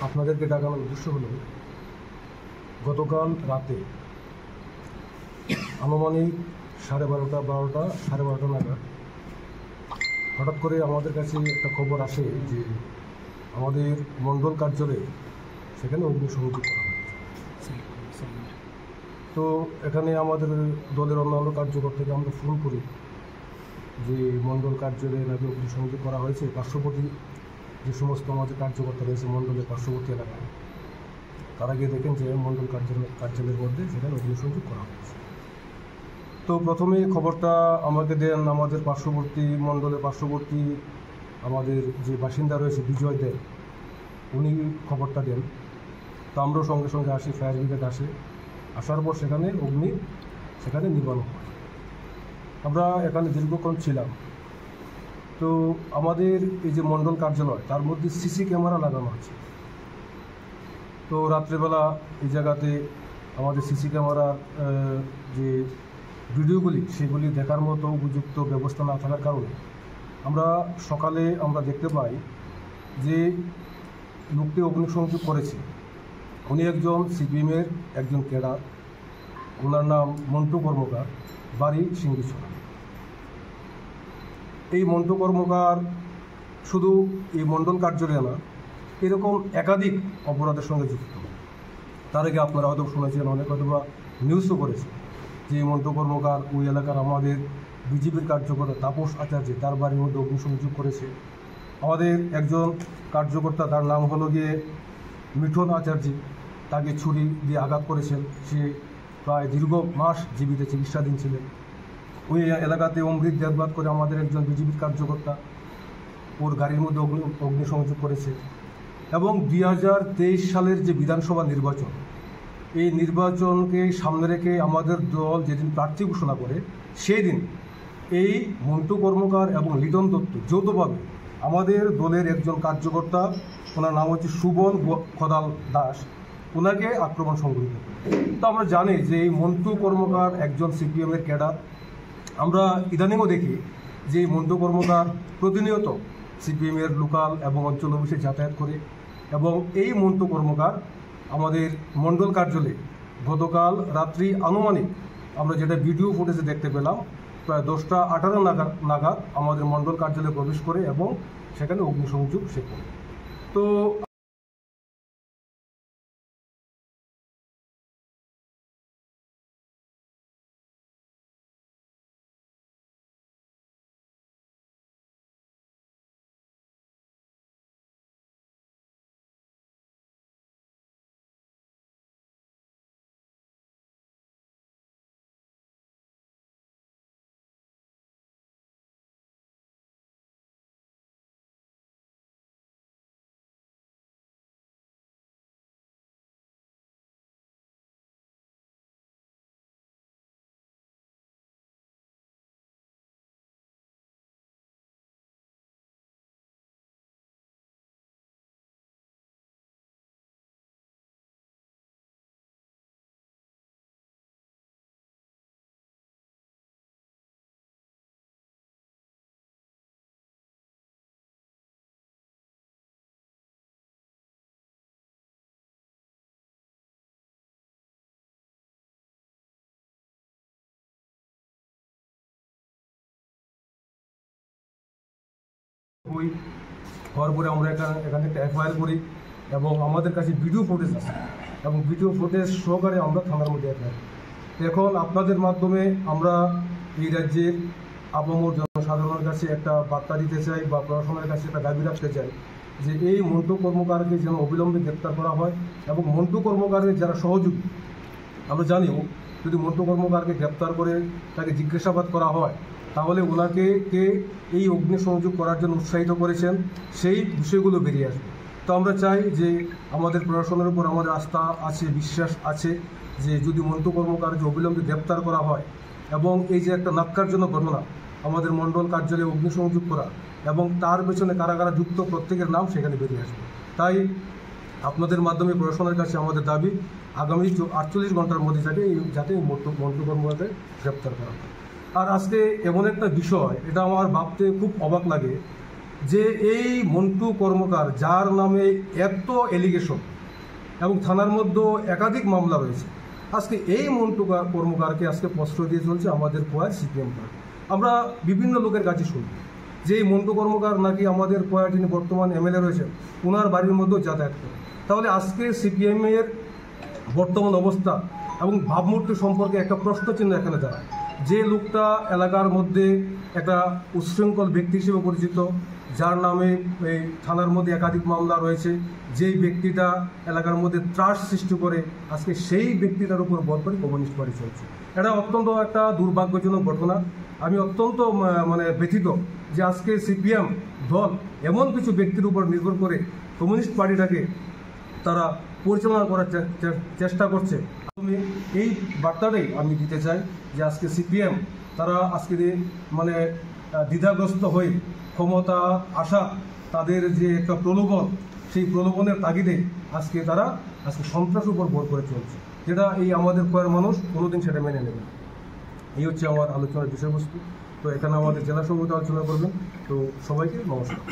আপনাদেরকে ডাকানোর উদ্দেশ্য হলো, গতকাল রাতে আনুমানিক 12:30 নাগাদ হঠাৎ করে আমাদের কাছে একটা খবর আসে যে আমাদের মণ্ডল কার্যালয়ে সেখানে অগ্নিসংযোগ করা হয়েছে। তো এখানে আমাদের দলের অন্যান্য কার্যকর্তাকে আমরা ফোন করি যে মণ্ডল কার্যালয়ে নাকি অগ্নিসংযোগ করা হয়েছে। পার্শ্ববর্তী যে সমস্ত আমাদের কার্যকর্তা রয়েছে মণ্ডলের পার্শ্ববর্তী এলাকায়, তারা গিয়ে দেখেন যে মণ্ডল কার্যালয়ের মধ্যে সেখানে অগ্নিসংযোগ করা হয়েছে। তো প্রথমে খবরটা আমাকে দেন আমাদের মণ্ডলের পার্শ্ববর্তী আমাদের যে বাসিন্দা রয়েছে বিজয় দেব, উনি খবরটা দেন। তো আমরাও সঙ্গে সঙ্গে আসি, ফায়ার ব্রিগেড আসার পর সেখানে নির্মাণ হয়। আমরা এখানে দীর্ঘক্ষণ ছিলাম। তো আমাদের এই যে মণ্ডল কার্যালয়, তার মধ্যে সিসি ক্যামেরা লাগানো আছে। তো রাত্রেবেলা এই জায়গাতে আমাদের সিসি ক্যামেরার যে ভিডিওগুলি, সেগুলি দেখার মতো উপযুক্ত ব্যবস্থা না থাকার কারণে সকালে আমরা দেখতে পাই যে লোকটি অগ্নিসংযোগ করেছে। উনি একজন সিপিএমের একজন ক্যাডার, ওনার নাম মন্টু কর্মকার, বাড়ি সিংড়িছড়া। এই মন্টু কর্মকার শুধু এই মণ্ডল কার্যালয়ে না, এরকম একাধিক অপরাধের সঙ্গে যুক্ত। তার আগে আপনারা হয়তো শুনেছেন, অনেক হয়তো বা নিউজও করেছে যে মন্টু কর্মকার ওই এলাকার আমাদের বিজেপির কার্যকর্তা তাপস আচার্য, তার বাড়ির মধ্যে অগ্নিসংযোগ করেছে। আমাদের একজন কার্যকর্তা, তার নাম হলো গিয়ে মিঠুন আচার্য, তাকে ছুরি দিয়ে আঘাত করেছেন। সে প্রায় দীর্ঘ মাস জীবিত চিকিৎসাধীন ছিলেন। ওই এলাকাতে অমৃত দেববাদ করে আমাদের একজন বিজেপির কার্যকর্তা, ওর গাড়ির মধ্যে অগ্নিসংযোগ করেছে। এবং 2023 সালের যে বিধানসভা নির্বাচন, এই নির্বাচনকে সামনে রেখে আমাদের দল যেদিন প্রার্থী ঘোষণা করে, সেই দিন এই মন্টু কর্মকার এবং লিটন দত্ত যৌথভাবে আমাদের দলের একজন কার্যকর্তা, ওনার নাম হচ্ছে সুবল খদাল দাস, ওনাকে আক্রমণ সংঘটিত করে। তো আমরা জানি যে এই মন্টু কর্মকার একজন সিপিএমের ক্যাডার। আমরা ইদানিংও দেখি যে এই মন্টু কর্মকার প্রতিনিয়ত সিপিএমের লোকাল এবং অঞ্চল অফিসে যাতায়াত করে। এবং এই মন্টু কর্মকার আমাদের মণ্ডল কার্যালয়ে গতকাল রাত্রি আনুমানিক আমরা যেটা ভিডিও ফুটেজে দেখতে পেলাম, প্রায় 10:18 নাগাদ আমাদের মণ্ডল কার্যালয়ে প্রবেশ করে এবং সেখানে অগ্নিসংযোগ সে করে। তো ওই হওয়ার পরে আমরা এখানে একটা এফআইআর করি এবং আমাদের কাছে ভিডিও ফুটেজ আছে এবং ভিডিও ফুটেজ সহকারে আমরা থানার মধ্যে এফআইআর। এখন আপনাদের মাধ্যমে আমরা এই রাজ্যের আপামর জনসাধারণের কাছে একটা বার্তা দিতে চাই বা প্রশাসনের কাছে একটা দাবি রাখতে চাই যে এই মন্টু কর্মকারকে যেন অবিলম্বে গ্রেপ্তার করা হয় এবং মন্টু কর্মকারের যারা সহযোগী, আমরা জানিও যদি মন্টু কর্মকারকে গ্রেপ্তার করে তাকে জিজ্ঞাসাবাদ করা হয়, তাহলে ওনাকে এই অগ্নিসংযোগ করার জন্য উৎসাহিত করেছেন, সেই বিষয়গুলো বেরিয়ে আসবে। তো আমরা চাই যে আমাদের প্রশাসনের উপর আমাদের আস্থা আছে, বিশ্বাস আছে যে যদি মন্টু কর্মকারকে অবিলম্বে গ্রেপ্তার করা হয় এবং এই যে একটা ন্যক্কারজনক ঘটনা আমাদের মণ্ডল কার্যালয়ে অগ্নিসংযোগ করা এবং তার পেছনে কারা কারা যুক্ত প্রত্যেকের নাম সেখানে বেরিয়ে আসবে। তাই আপনাদের মাধ্যমে প্রশাসনের কাছে আমাদের দাবি আগামী 48 ঘন্টার মধ্যে যাতে মন্টু কর্মকারকে গ্রেপ্তার করা হয়। আর আজকে এমন একটা বিষয়, এটা আমার ভাবতে খুব অবাক লাগে যে এই মন্টু কর্মকার, যার নামে এত এলিগেশন এবং থানার মধ্যে একাধিক মামলা রয়েছে, আজকে এই মন্টু কর্মকারকে আজকে প্রশ্রয় দিয়ে চলছে আমাদের কোয়ার সিপিএম পার্টি। আমরা বিভিন্ন লোকের কাছে শুনি যে এই মন্টু কর্মকার নাকি আমাদের কোয়ার, যিনি বর্তমান এমএলএ রয়েছেন, ওনার বাড়ির মধ্যেও যাতায়াত করে। তাহলে আজকে সিপিএমের বর্তমান অবস্থা এবং ভাবমূর্তি সম্পর্কে একটা প্রশ্নচিহ্ন এখানে দাঁড়ায়। যে লোকটা এলাকার মধ্যে একটা উচ্ছৃঙ্খল ব্যক্তি হিসেবে পরিচিত, যার নামে এই থানার মধ্যে একাধিক মামলা রয়েছে, যেই ব্যক্তিটা এলাকার মধ্যে ত্রাস সৃষ্টি করে, আজকে সেই ব্যক্তিটার উপর ভর করে কমিউনিস্ট পার্টি চলছে। এটা অত্যন্ত একটা দুর্ভাগ্যজনক ঘটনা। আমি অত্যন্ত ব্যথিত যে আজকে সিপিএম দল এমন কিছু ব্যক্তির উপর নির্ভর করে কমিউনিস্ট পার্টিটাকে তারা পরিচালনা করার চেষ্টা করছে। এই বার্তাটাই আমি দিতে চাই যে আজকে সিপিএম তারা আজকে দ্বিধাগ্রস্ত হয়ে ক্ষমতা আসা, তাদের যে একটা প্রলোভন, সেই প্রলোভনের তাগিদে তারা সন্ত্রাসের উপর ভর করে চলছে, যেটা এই আমাদের কয়ের মানুষ কোনোদিন সেটা মেনে নেবে না। এই হচ্ছে আমার আলোচনার বিষয়বস্তু। তো এখানে আমাদের জেলা সভাপতি আলোচনা করবেন। তো সবাইকে নমস্কার।